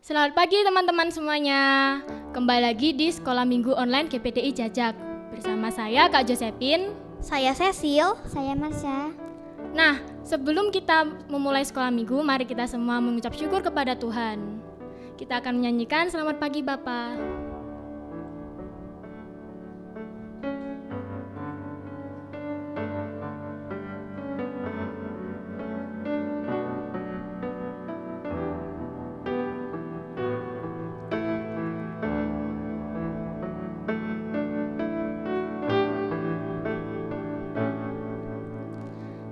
Selamat pagi teman-teman semuanya. Kembali lagi di Sekolah Minggu Online GPDI Jajak. Bersama saya Kak Josephine. Saya Cecil. Saya Marsha. Nah, sebelum kita memulai sekolah minggu, mari kita semua mengucap syukur kepada Tuhan. Kita akan menyanyikan Selamat Pagi Bapa.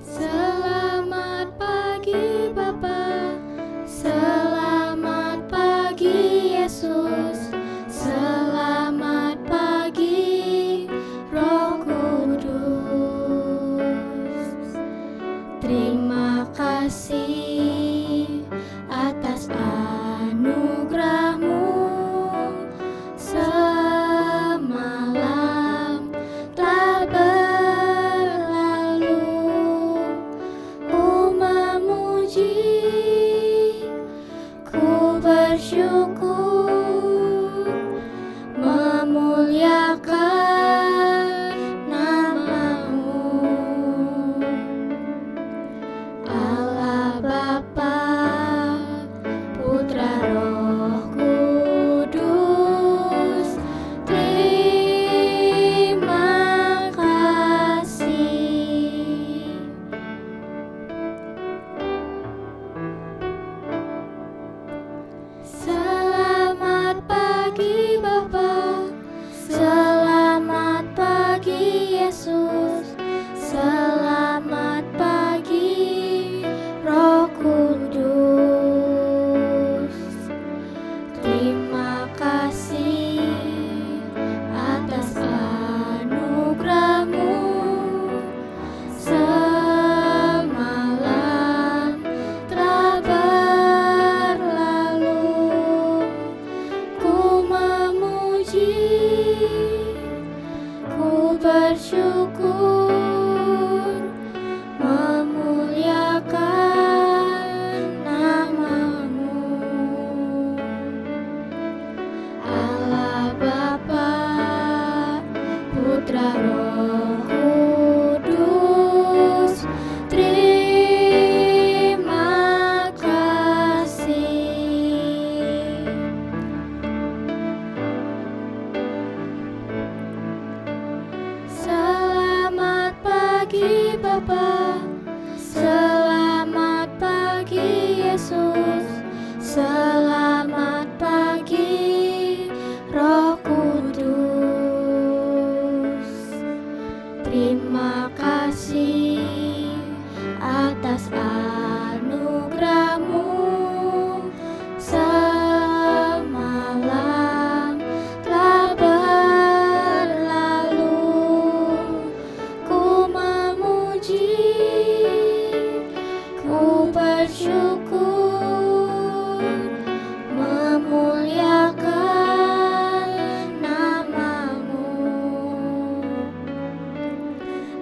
Selamat pagi Bapa, selamat pagi Yesus, selamat pagi Roh Kudus. Terima kasih atas anugerah-Mu semalam telah berlalu. Ku memuji, ku bersyukur, memuliakan nama-Mu. Allah Bapa, Putra Roh Kudus, terima kasih. Selamat pagi Bapa, selamat pagi Yesus, selamat pagi Roh Kudus. Terima kasih atas anugerah-Mu semalam telah berlalu. Ku memuji, ku bersyukur, memuliakan nama-Mu. Allah Bapa, Putra Roh Kudus, terima kasih. Selamat pagi Bapa, selamat pagi Yesus, selamat pagi Roh Kudus. Terima kasih atas anugerah-Mu semalam telah berlalu. Ku memuji, ku bersyukur, memuliakan nama-Mu.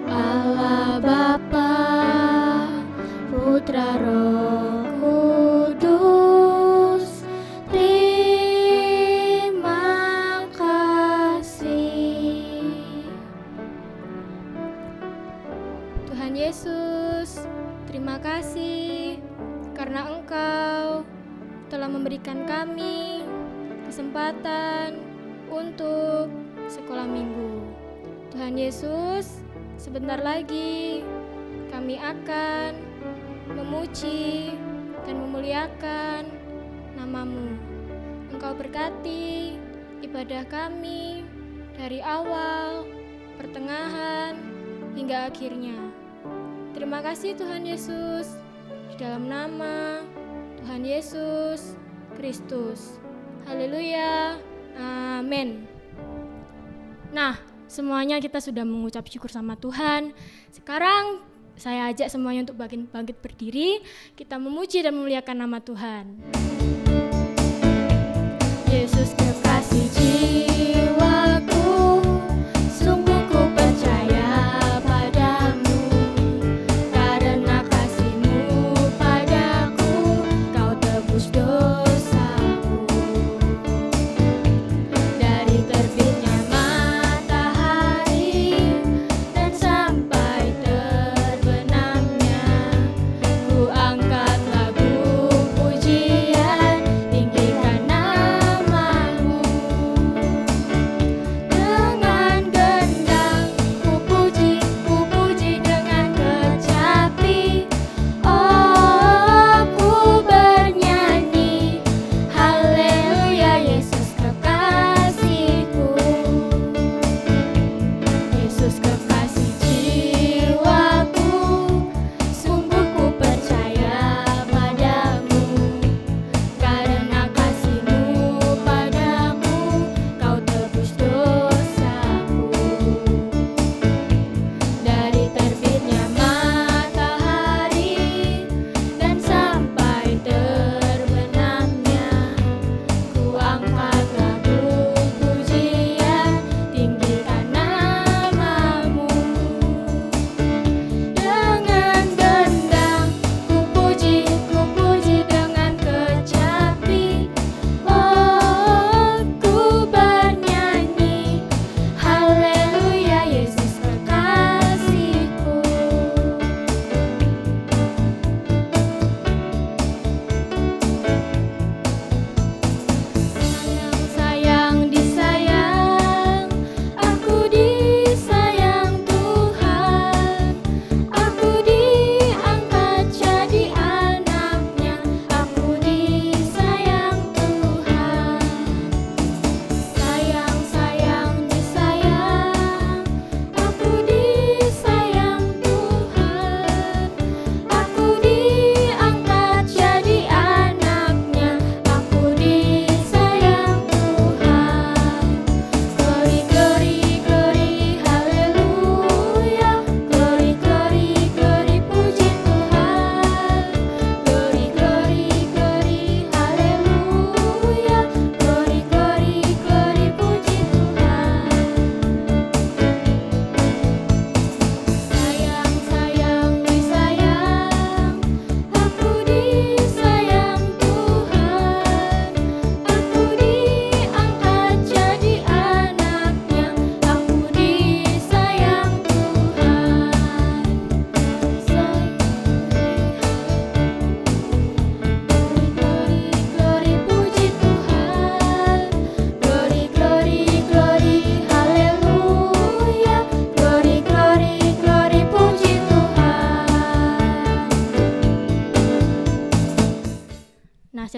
Allah Bapa, Putra Roh Kudus, terima kasih. Tuhan Yesus, terima kasih karena Engkau telah memberikan kami kesempatan untuk sekolah minggu. Tuhan Yesus, sebentar lagi kami akan memuji dan memuliakan nama-Mu. Engkau berkati ibadah kami dari awal, pertengahan, hingga akhirnya. Terima kasih Tuhan Yesus, di dalam nama Tuhan Yesus Kristus. Haleluya, amin. Nah, semuanya kita sudah mengucap syukur sama Tuhan. Sekarang saya ajak semuanya untuk bangkit berdiri. Kita memuji dan memuliakan nama Tuhan. Yesus kekasih jiwaku, sungguh ku percaya padamu. Karena kasih-Mu padaku, Kau tebus dosaku.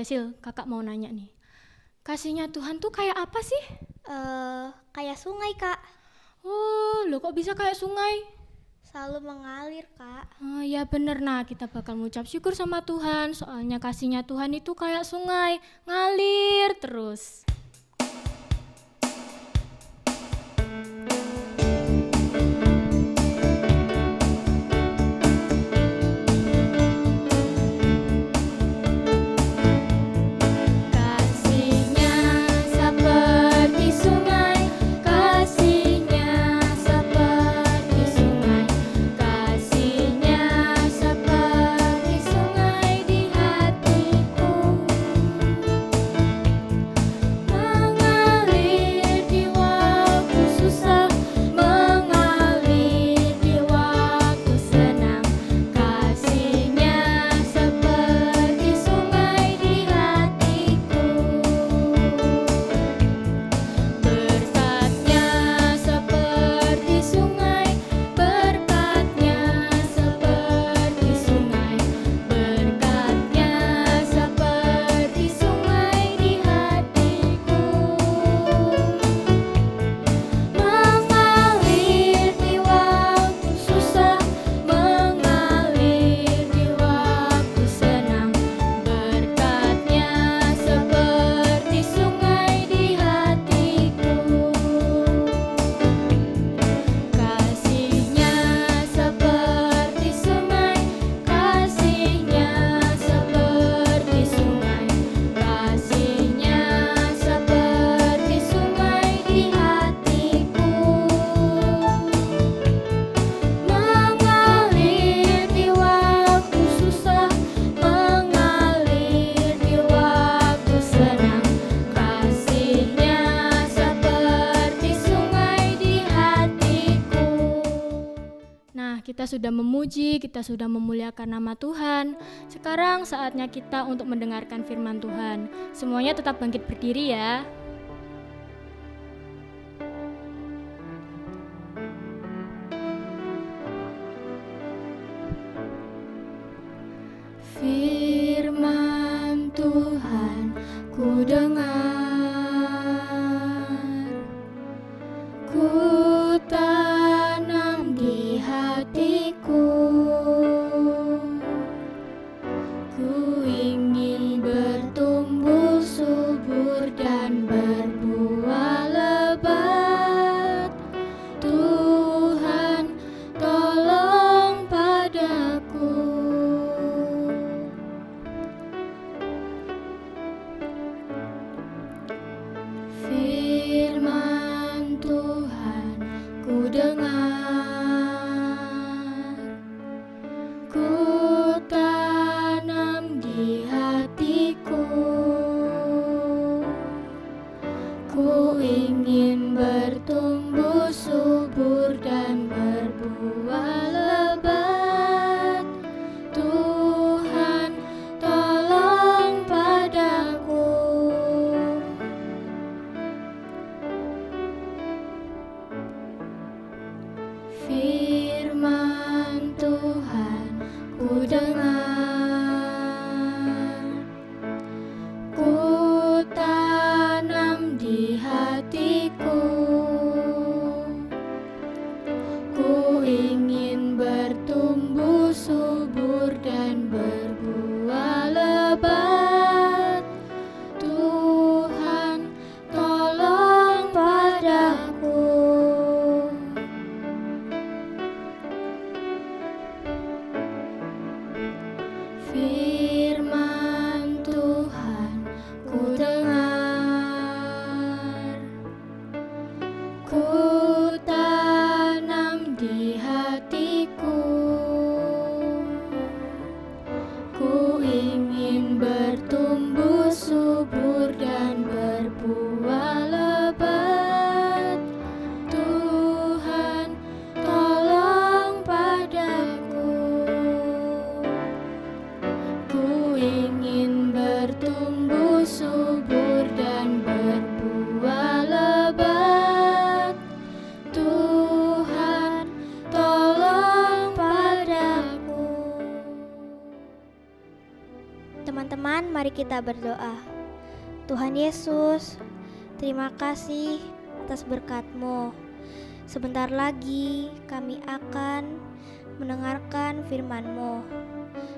Cecil, kakak mau nanya nih. Kasihnya Tuhan tuh kayak apa sih? Kayak sungai, Kak. Oh, loh kok bisa kayak sungai? Selalu mengalir, Kak. Oh ya bener, nah kita bakal mengucap syukur sama Tuhan. Soalnya kasihnya Tuhan itu kayak sungai, ngalir terus. Kasihnya seperti sungai, kasihnya seperti sungai, kasihnya seperti sungai di hatiku, mengalir di waktu susah, mengalir di waktu senang, kasihnya seperti sungai di hatiku. Berkatnya seperti sungai, berkatnya seperti sungai, berkatnya seperti sungai di hatiku, mengalir di waktu susah, mengalir di waktu senang, berkatnya seperti sungai di hatiku. Kasihnya seperti sungai, kasihnya seperti sungai, kasihnya seperti sungai di hatiku, mengalir di waktu susah, mengalir di waktu senang, kasihnya seperti sungai di hatiku. Nah, kita sudah memuji, kita sudah memuliakan nama Tuhan. Sekarang saatnya kita untuk mendengarkan firman Tuhan. Semuanya tetap bangkit berdiri ya. Firman Tuhan ku dengar, ku tanam di hatiku, ku ingin bertumbuh subur dan berbuah lebat. Tuhan tolong padaku. Firman Tuhan ku dengar, ku tanam di hatiku, ku ingin bertumbuh subur dan berbuah lebat. Tuhan tolong padaku. Firman Tuhan ku dengar, ku tanam di hatiku, ku ingin bertumbuh subur dan berbuah lebat. Tuhan tolong padaku. Firman Tuhan ku dengar, ku tanam di hatiku, ku ingin bertumbuh subur dan berbuah lebat. Tuhan tolong padaku. Ku ingin bertumbuh subur dan berbuah lebat. Tuhan tolong padaku. Teman-teman, mari kita berdoa. Tuhan Yesus, terima kasih atas berkat-Mu. Sebentar lagi kami akan mendengarkan firman-Mu.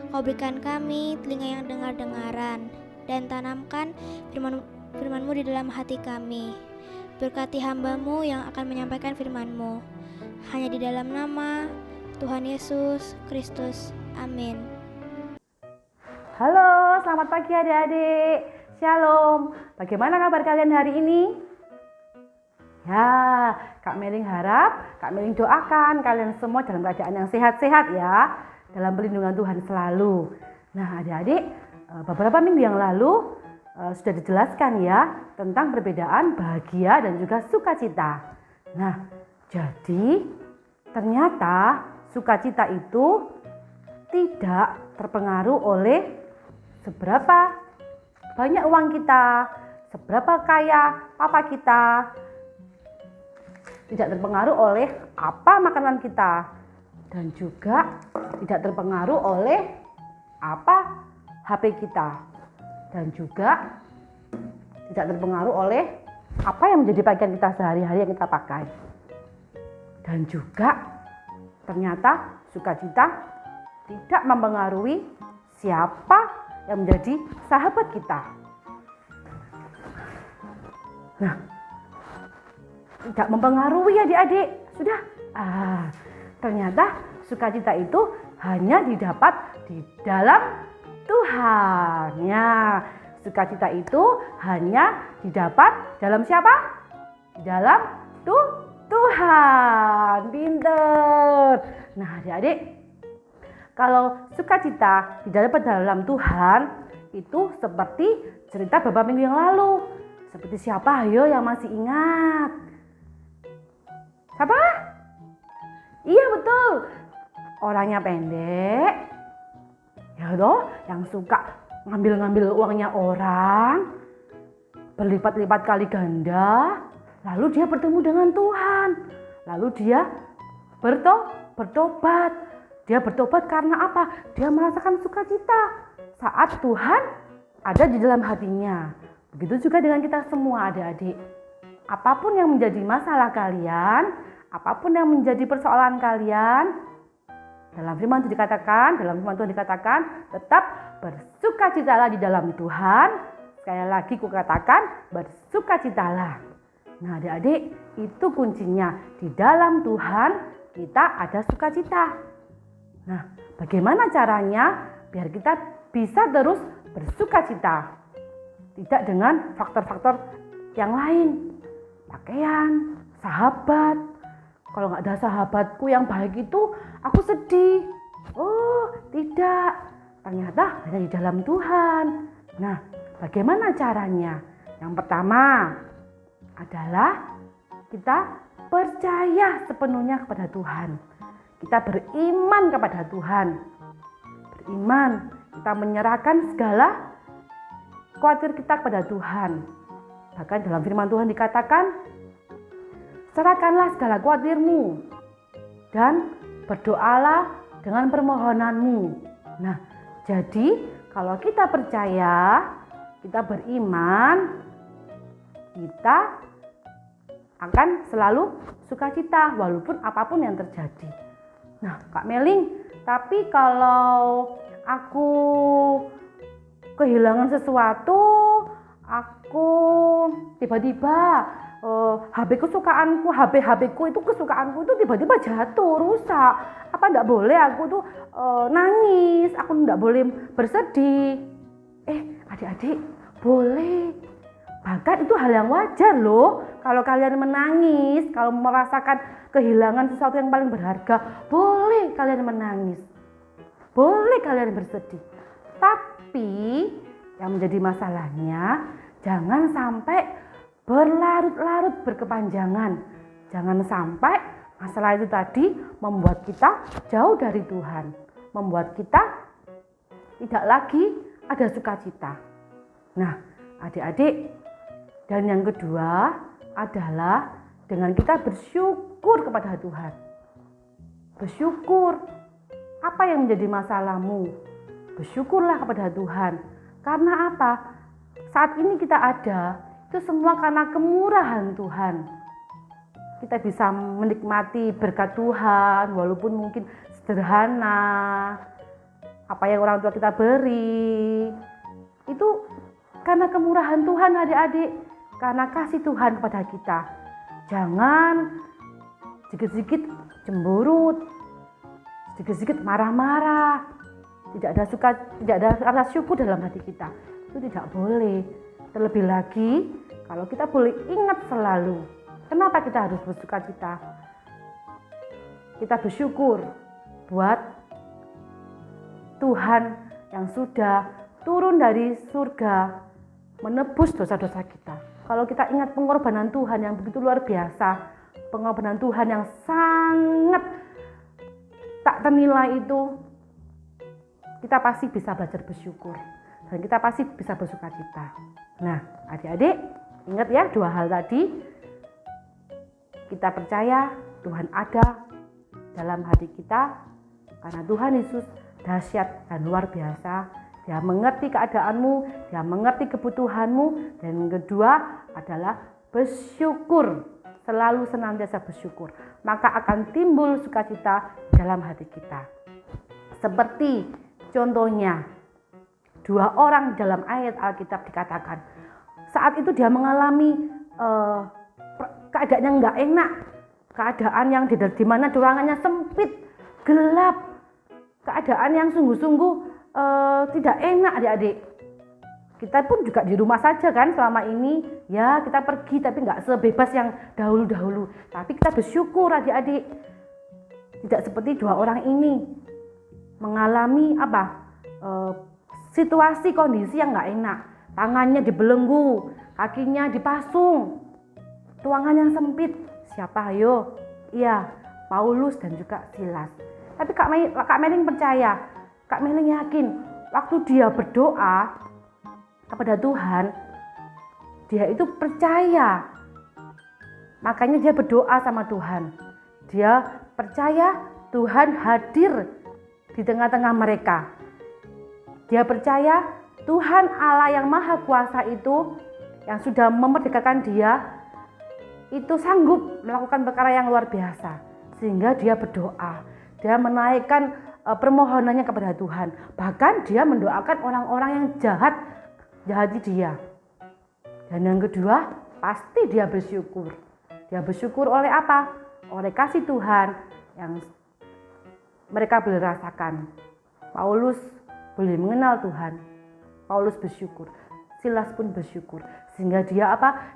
Kau berikan kami telinga yang dengar-dengaran dan tanamkan firman-Mu di dalam hati kami. Berkati hamba-Mu yang akan menyampaikan firman-Mu. Hanya di dalam nama Tuhan Yesus Kristus. Amin. Halo, selamat pagi adik-adik. Shalom. Bagaimana kabar kalian hari ini? Ya, Kak Meling harap, Kak Meling doakan kalian semua dalam keadaan yang sehat-sehat ya, dalam perlindungan Tuhan selalu. Nah, adik-adik, beberapa minggu yang lalu sudah dijelaskan ya tentang perbedaan bahagia dan juga sukacita. Nah, jadi ternyata sukacita itu tidak terpengaruh oleh seberapa banyak uang kita, seberapa kaya papa kita. Tidak terpengaruh oleh apa makanan kita, dan juga tidak terpengaruh oleh apa HP kita, dan juga tidak terpengaruh oleh apa yang menjadi pakaian kita sehari-hari yang kita pakai. Dan juga ternyata sukacita tidak mempengaruhi siapa yang menjadi sahabat kita. Nah, tidak mempengaruhi adik-adik. Sudah. Ternyata sukacita itu hanya didapat di dalam Tuhan. Ya, sukacita itu hanya didapat dalam siapa? Di dalam Tuhan. Pinter. Nah, adik-adik, kalau sukacita tidak dapat dalam Tuhan, itu seperti cerita beberapa minggu yang lalu. Seperti siapa ayo yang masih ingat? Siapa? Iya betul. Orangnya pendek. Ya toh, yang suka ngambil-ngambil uangnya orang. Berlipat-lipat kali ganda. Lalu dia bertemu dengan Tuhan. Lalu dia bertobat. Dia bertobat karena apa? Dia merasakan sukacita saat Tuhan ada di dalam hatinya. Begitu juga dengan kita semua adik-adik. Apapun yang menjadi masalah kalian, apapun yang menjadi persoalan kalian, dalam firman Tuhan dikatakan, tetap bersukacitalah di dalam Tuhan. Sekali lagi kukatakan, bersukacitalah. Nah adik-adik, itu kuncinya. Di dalam Tuhan kita ada sukacita. Nah, bagaimana caranya biar kita bisa terus bersukacita? Tidak dengan faktor-faktor yang lain. Pakaian, sahabat. Kalau nggak ada sahabatku yang baik itu, aku sedih. Oh, tidak. Ternyata hanya di dalam Tuhan. Nah, bagaimana caranya? Yang pertama adalah kita percaya sepenuhnya kepada Tuhan. Kita beriman kepada Tuhan. Beriman, kita menyerahkan segala khawatir kita kepada Tuhan. Bahkan dalam firman Tuhan dikatakan, serahkanlah segala khawatirmu dan berdoalah dengan permohonanmu. Nah, jadi kalau kita percaya, kita beriman, kita akan selalu sukacita walaupun apapun yang terjadi. Nah, Kak Meling, tapi kalau aku kehilangan sesuatu, aku tiba-tiba HP ku itu kesukaanku itu tiba-tiba jatuh, rusak. Apa enggak boleh aku tuh nangis, aku enggak boleh bersedih? Adik-adik, boleh. Bahkan itu hal yang wajar loh. Kalau kalian menangis, kalau merasakan kehilangan sesuatu yang paling berharga, boleh kalian menangis. Boleh kalian bersedih. Tapi yang menjadi masalahnya, jangan sampai berlarut-larut berkepanjangan. Jangan sampai masalah itu tadi membuat kita jauh dari Tuhan. Membuat kita tidak lagi ada sukacita. Nah, adik-adik, dan yang kedua adalah dengan kita bersyukur kepada Tuhan. Bersyukur. Apa yang menjadi masalahmu? Bersyukurlah kepada Tuhan. Karena apa? Saat ini kita ada, itu semua karena kemurahan Tuhan. Kita bisa menikmati berkat Tuhan walaupun mungkin sederhana, apa yang orang tua kita beri. Itu karena kemurahan Tuhan adik-adik, karena kasih Tuhan kepada kita. Jangan sedikit-sedikit cemburut, sedikit-sedikit marah-marah, tidak ada rasa syukur dalam hati kita. Itu tidak boleh. Terlebih lagi kalau kita boleh ingat selalu, kenapa kita harus bersuka cita? Kita bersyukur buat Tuhan yang sudah turun dari surga menebus dosa-dosa kita. Kalau kita ingat pengorbanan Tuhan yang begitu luar biasa, pengorbanan Tuhan yang sangat tak ternilai itu, kita pasti bisa belajar bersyukur dan kita pasti bisa bersuka cita. Nah, adik-adik, ingat ya 2 hal tadi. Kita percaya Tuhan ada dalam hati kita karena Tuhan Yesus dahsyat dan luar biasa. Dia mengerti keadaanmu, dia mengerti kebutuhanmu, dan yang kedua adalah bersyukur. Selalu senantiasa bersyukur. Maka akan timbul sukacita dalam hati kita. Seperti contohnya 2 orang dalam ayat Alkitab dikatakan, saat itu dia mengalami keadaan yang nggak enak, keadaan yang di mana ruangannya sempit, gelap, keadaan yang sungguh-sungguh tidak enak adik-adik. Kita pun juga di rumah saja kan selama ini, ya kita pergi tapi nggak sebebas yang dahulu-dahulu. Tapi kita bersyukur adik-adik, tidak seperti 2 orang ini mengalami situasi kondisi yang nggak enak. Tangannya dibelenggu, kakinya dipasung, ruangan yang sempit. Siapa ayo? Iya, Paulus dan juga Silas. Tapi Kak Meling percaya, Kak Meling yakin waktu dia berdoa kepada Tuhan, dia itu percaya. Makanya dia berdoa sama Tuhan. Dia percaya Tuhan hadir di tengah-tengah mereka. Dia percaya Tuhan Allah yang Maha Kuasa itu yang sudah memerdekakan dia itu sanggup melakukan perkara yang luar biasa. Sehingga dia berdoa, dia menaikkan permohonannya kepada Tuhan. Bahkan dia mendoakan orang-orang yang jahati dia. Dan yang kedua, pasti dia bersyukur. Dia bersyukur oleh apa? Oleh kasih Tuhan yang mereka boleh rasakan. Paulus boleh mengenal Tuhan. Paulus bersyukur. Silas pun bersyukur. Sehingga dia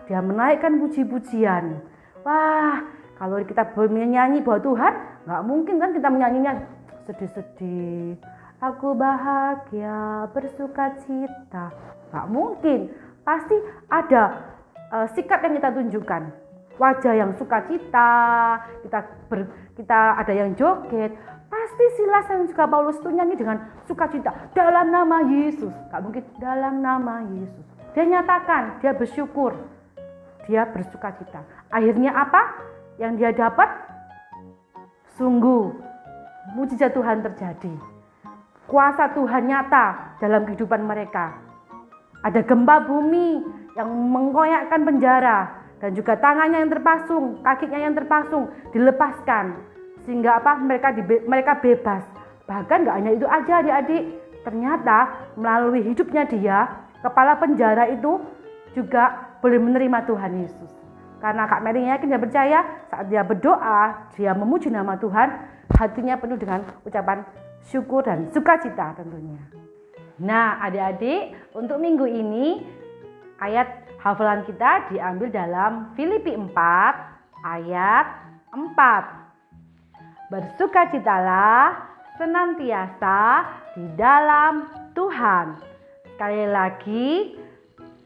Dia menaikkan puji-pujian. Wah, kalau kita menyanyi buat Tuhan, nggak mungkin kan kita menyanyinya sedih-sedih. Aku bahagia, bersuka cita. Nggak mungkin. Pasti ada sikap yang kita tunjukkan. Wajah yang sukacita, kita ada yang joget. Pasti Silas dan juga Paulus itu nyanyi dengan sukacita dalam nama Yesus. Gak mungkin dalam nama Yesus. Dia nyatakan, dia bersyukur, dia bersukacita. Akhirnya apa yang dia dapat? Sungguh mujizat Tuhan terjadi. Kuasa Tuhan nyata dalam kehidupan mereka. Ada gempa bumi yang menggoyakkan penjara dan juga tangannya yang terpasung, kakinya yang terpasung dilepaskan. Sehingga mereka bebas. Bahkan gak hanya itu aja adik-adik. Ternyata melalui hidupnya dia, kepala penjara itu juga boleh menerima Tuhan Yesus. Karena Kak Mary yakin dan percaya saat dia berdoa, dia memuji nama Tuhan, hatinya penuh dengan ucapan syukur dan sukacita tentunya. Nah adik-adik, untuk minggu ini ayat hafalan kita diambil dalam Filipi 4 ayat 4. Bersukacitalah senantiasa di dalam Tuhan. Sekali lagi,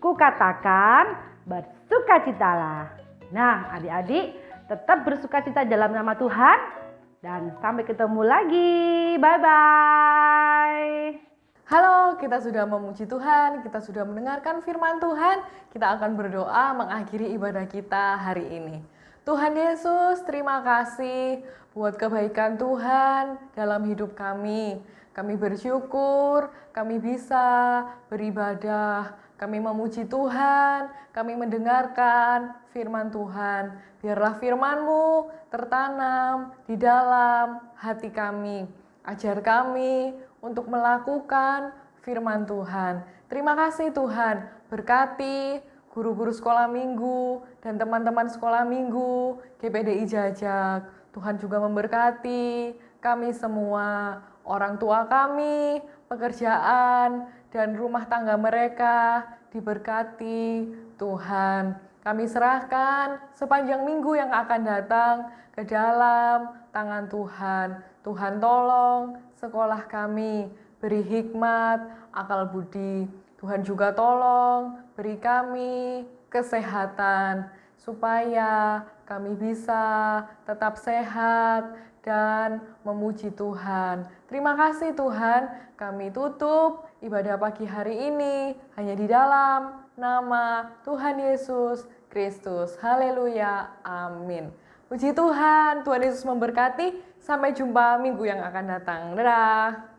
kukatakan bersukacitalah. Nah, adik-adik tetap bersukacita dalam nama Tuhan. Dan sampai ketemu lagi. Bye-bye. Halo, kita sudah memuji Tuhan, kita sudah mendengarkan firman Tuhan. Kita akan berdoa mengakhiri ibadah kita hari ini. Tuhan Yesus, terima kasih buat kebaikan Tuhan dalam hidup kami. Kami bersyukur, kami bisa beribadah, kami memuji Tuhan, kami mendengarkan firman Tuhan. Biarlah firman-Mu tertanam di dalam hati kami. Ajar kami untuk melakukan firman Tuhan. Terima kasih Tuhan, berkati guru-guru sekolah minggu dan teman-teman sekolah minggu GPDI Jajak. Tuhan juga memberkati kami semua, orang tua kami, pekerjaan, dan rumah tangga mereka diberkati Tuhan. Kami serahkan sepanjang minggu yang akan datang ke dalam tangan Tuhan. Tuhan tolong sekolah kami, beri hikmat, akal budi. Tuhan juga tolong beri kami kesehatan, supaya kami bisa tetap sehat dan memuji Tuhan. Terima kasih Tuhan, kami tutup ibadah pagi hari ini hanya di dalam nama Tuhan Yesus Kristus. Haleluya, amin. Puji Tuhan, Tuhan Yesus memberkati. Sampai jumpa minggu yang akan datang. Dadah.